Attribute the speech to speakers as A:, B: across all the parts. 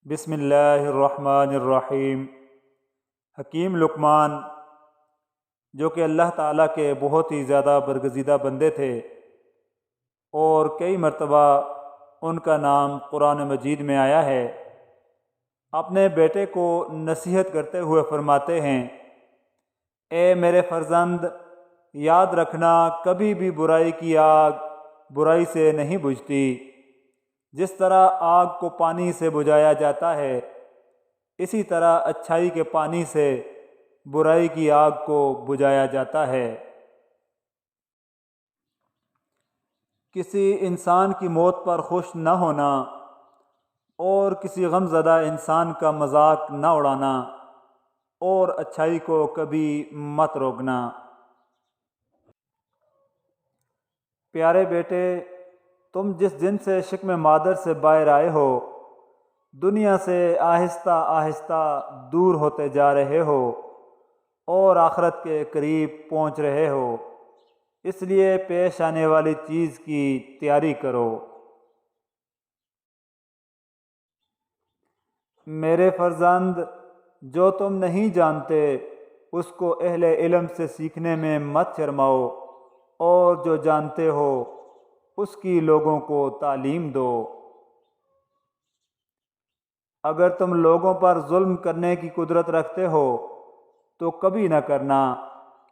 A: بسم اللہ الرحمن الرحیم۔ حکیم لقمان، جو کہ اللہ تعالیٰ کے بہت ہی زیادہ برگزیدہ بندے تھے اور کئی مرتبہ ان کا نام قرآن مجید میں آیا ہے، اپنے بیٹے کو نصیحت کرتے ہوئے فرماتے ہیں: اے میرے فرزند، یاد رکھنا کبھی بھی برائی کی آگ برائی سے نہیں بجھتی۔ جس طرح آگ کو پانی سے بجھایا جاتا ہے، اسی طرح اچھائی کے پانی سے برائی کی آگ کو بجھایا جاتا ہے۔ کسی انسان کی موت پر خوش نہ ہونا اور کسی غم زدہ انسان کا مذاق نہ اڑانا اور اچھائی کو کبھی مت روکنا۔ پیارے بیٹے، تم جس دن سے شکم مادر سے باہر آئے ہو، دنیا سے آہستہ آہستہ دور ہوتے جا رہے ہو اور آخرت کے قریب پہنچ رہے ہو، اس لیے پیش آنے والی چیز کی تیاری کرو۔ میرے فرزند، جو تم نہیں جانتے اس کو اہل علم سے سیکھنے میں مت شرماؤ، اور جو جانتے ہو اس کی لوگوں کو تعلیم دو۔ اگر تم لوگوں پر ظلم کرنے کی قدرت رکھتے ہو تو کبھی نہ کرنا،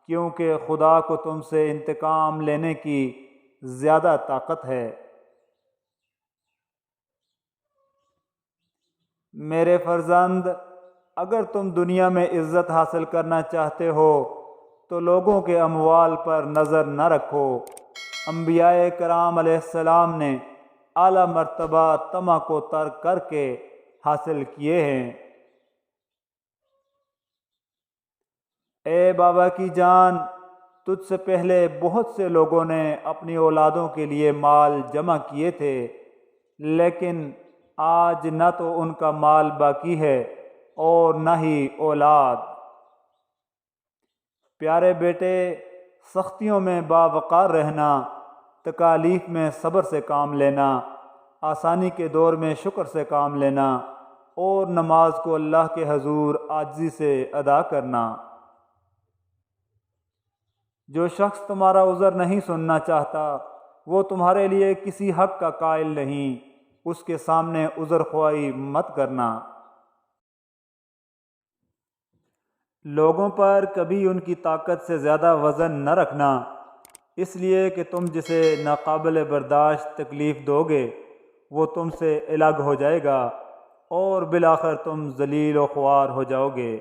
A: کیونکہ خدا کو تم سے انتقام لینے کی زیادہ طاقت ہے۔ میرے فرزند، اگر تم دنیا میں عزت حاصل کرنا چاہتے ہو تو لوگوں کے اموال پر نظر نہ رکھو۔ انبیاء کرام علیہ السلام نے اعلیٰ مرتبہ طمع کو ترک کر کے حاصل کیے ہیں۔ اے بابا کی جان، تجھ سے پہلے بہت سے لوگوں نے اپنی اولادوں کے لیے مال جمع کیے تھے، لیکن آج نہ تو ان کا مال باقی ہے اور نہ ہی اولاد۔ پیارے بیٹے، سختیوں میں باوقار رہنا، تکالیف میں صبر سے کام لینا، آسانی کے دور میں شکر سے کام لینا اور نماز کو اللہ کے حضور عاجزی سے ادا کرنا۔ جو شخص تمہارا عذر نہیں سننا چاہتا، وہ تمہارے لیے کسی حق کا قائل نہیں، اس کے سامنے عذر خواہی مت کرنا۔ لوگوں پر کبھی ان کی طاقت سے زیادہ وزن نہ رکھنا، اس لیے کہ تم جسے ناقابل برداشت تکلیف دو گے وہ تم سے الگ ہو جائے گا اور بالآخر تم ذلیل و خوار ہو جاؤ گے۔